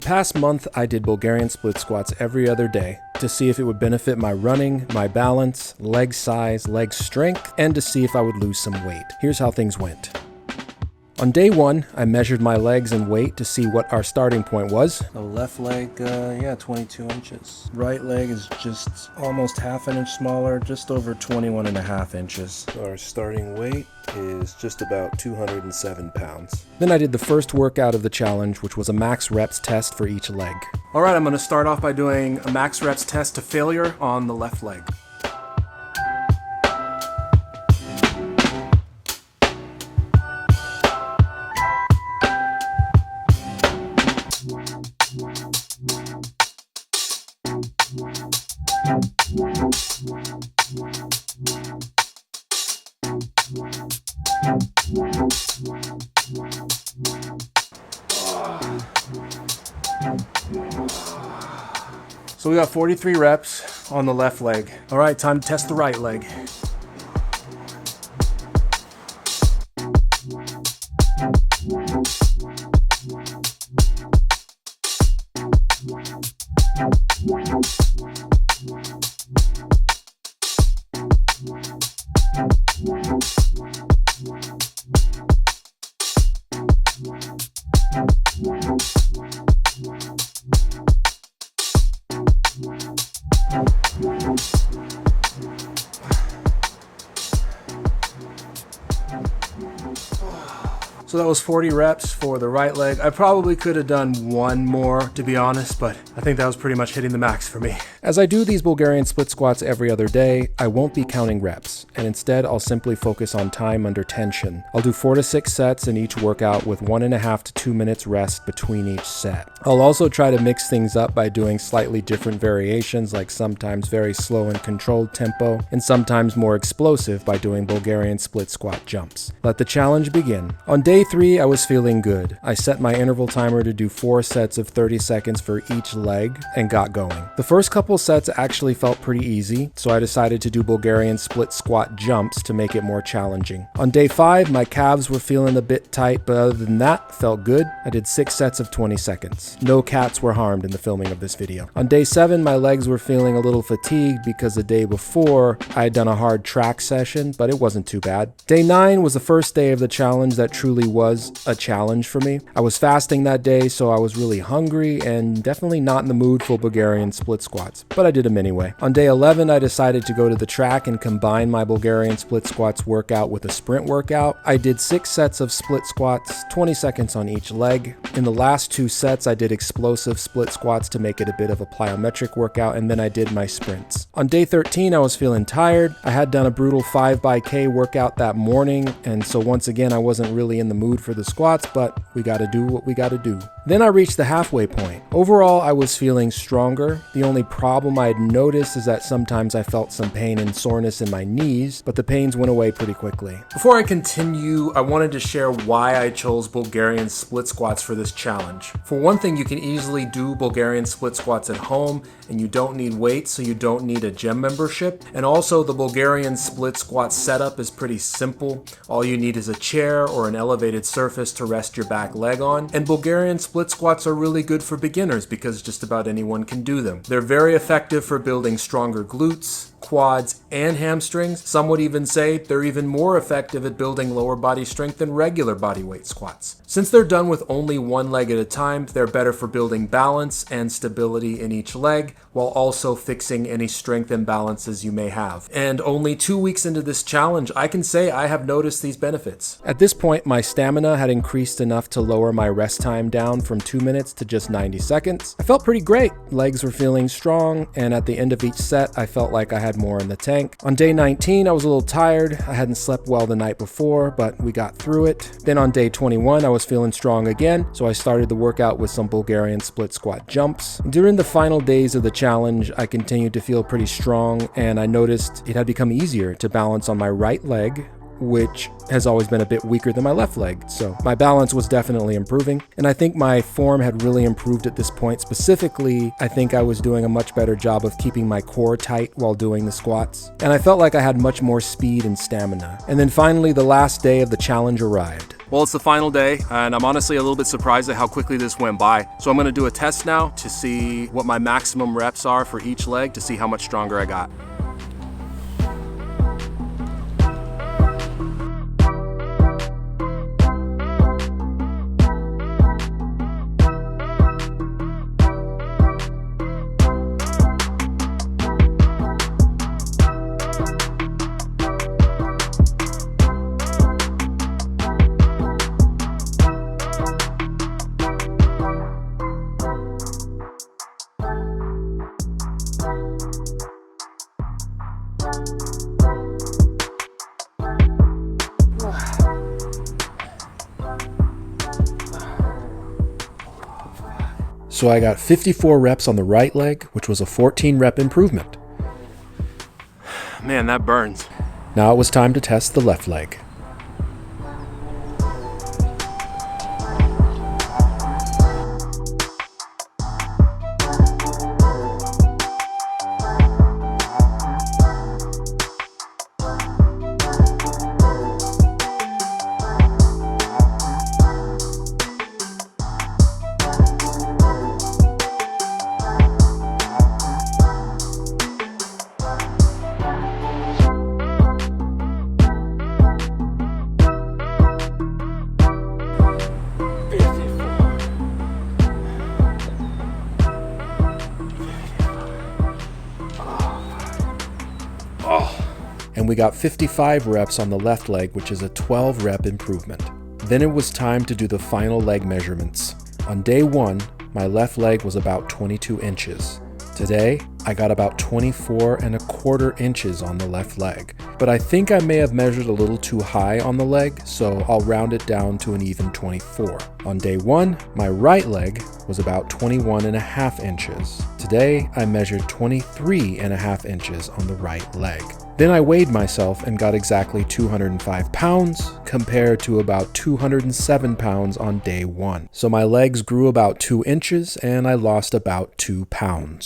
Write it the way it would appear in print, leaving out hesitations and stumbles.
Past month, I did Bulgarian split squats every other day to see if it would benefit my running, my balance, leg size, leg strength, and to see if I would lose some weight. Here's how things went. On day one, I measured my legs and weight to see what our starting point was. The left leg, 22 inches. Right leg is just almost half an inch smaller, just over 21.5 inches. Our starting weight is just about 207 pounds. Then I did the first workout of the challenge, which was a max reps test for each leg. All right, I'm gonna start off by doing a max reps test to failure on the left leg. So we got 43 reps on the left leg. All right, time to test the right leg. So that was 40 reps for the right leg. I probably could have done one more, to be honest, but I think that was pretty much hitting the max for me. As I do these Bulgarian split squats every other day, I won't be counting reps, and instead I'll simply focus on time under tension. I'll do 4 to 6 sets in each workout with 1.5 to 2 minutes rest between each set. I'll also try to mix things up by doing slightly different variations, like sometimes very slow and controlled tempo, and sometimes more explosive by doing Bulgarian split squat jumps. Let the challenge begin. On day 3, I was feeling good. I set my interval timer to do 4 sets of 30 seconds for each leg and got going. The first couple sets actually felt pretty easy, so I decided to do Bulgarian split squat jumps to make it more challenging. On day 5, my calves were feeling a bit tight, but other than that, felt good. I did 6 sets of 20 seconds. No cats were harmed in the filming of this video. On day 7, my legs were feeling a little fatigued because the day before, I had done a hard track session, but it wasn't too bad. Day 9 was the first day of the challenge that truly was a challenge for me. I was fasting that day, so I was really hungry and definitely not in the mood for Bulgarian split squats, but I did them anyway. On day 11, I decided to go to the track and combine my Bulgarian split squats workout with a sprint workout. I did 6 sets of split squats, 20 seconds on each leg. In the last 2 sets, I did explosive split squats to make it a bit of a plyometric workout, and then I did my sprints. On day 13, I was feeling tired. I had done a brutal 5x K workout that morning, and so once again, I wasn't really in the mood for the squats, but we gotta do what we gotta do. Then I reached the halfway point. Overall, I was feeling stronger. The only problem I had noticed is that sometimes I felt some pain and soreness in my knees, but the pains went away pretty quickly. Before I continue, I wanted to share why I chose Bulgarian split squats for this challenge. For one thing, you can easily do Bulgarian split squats at home, and you don't need weights, so you don't need a gym membership. And also, the Bulgarian split squat setup is pretty simple. All you need is a chair or an elevated surface to rest your back leg on. And Bulgarian split squats are really good for beginners because just about anyone can do them. They're very effective for building stronger glutes, quads, and hamstrings. Some would even say they're even more effective at building lower body strength than regular bodyweight squats. Since they're done with only one leg at a time, they're better for building balance and stability in each leg, while also fixing any strength imbalances you may have. And only 2 weeks into this challenge, I can say I have noticed these benefits. At this point, my stamina had increased enough to lower my rest time down from 2 minutes to just 90 seconds. I felt pretty great. Legs were feeling strong, and at the end of each set, I felt like I had more in the tank. On day 19, I was a little tired. I hadn't slept well the night before, but we got through it. Then on day 21, I was feeling strong again, so I started the workout with some Bulgarian split squat jumps. During the final days of the challenge, I continued to feel pretty strong, and I noticed it had become easier to balance on my right leg which has always been a bit weaker than my left leg. So my balance was definitely improving, and I think my form had really improved at this point. Specifically, I think I was doing a much better job of keeping my core tight while doing the squats, and I felt like I had much more speed and stamina. And then finally, the last day of the challenge arrived. Well, it's the final day, and I'm honestly a little bit surprised at how quickly this went by. So I'm gonna do a test now to see what my maximum reps are for each leg to see how much stronger I got. So I got 54 reps on the right leg, which was a 14 rep improvement. Man, that burns. Now it was time to test the left leg. And we got 55 reps on the left leg, which is a 12 rep improvement. Then it was time to do the final leg measurements. On day 1, my left leg was about 22 inches. Today, I got about 24¼ inches on the left leg. But I think I may have measured a little too high on the leg, so I'll round it down to an even 24. On day 1, my right leg was about 21½ inches. Today, I measured 23½ inches on the right leg. Then I weighed myself and got exactly 205 pounds compared to about 207 pounds on day 1. So my legs grew about 2 inches and I lost about 2 pounds.